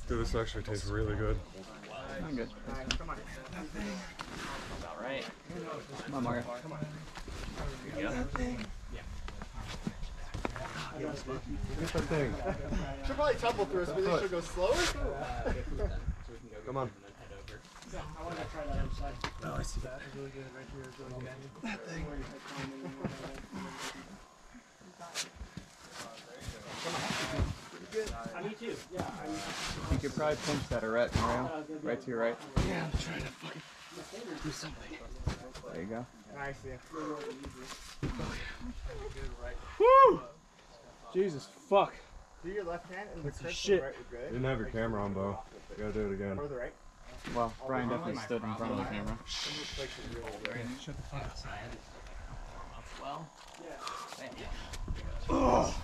Dude, this actually tastes really good. I'm good. Come on. All right. Come on, Mario. Come on. Here you go. Get that thing. She'll probably tumble through us, but then she'll go slower. Come on. I want to try that other side. Oh, I see that. It's really good right here. It's really good. That thing. Me too. Yeah. You could probably pinch that erect, Mario. Right to your right. Yeah, I'm trying to fucking do something. There you go. I see. Woo! Jesus, fuck. Do your left hand and the grip shit. right would good. You didn't have your camera on, Bo. You gotta do it again. Or the right. Well, Brian definitely stood in front of the camera. Shut the fuck up. Well, Yeah. oh.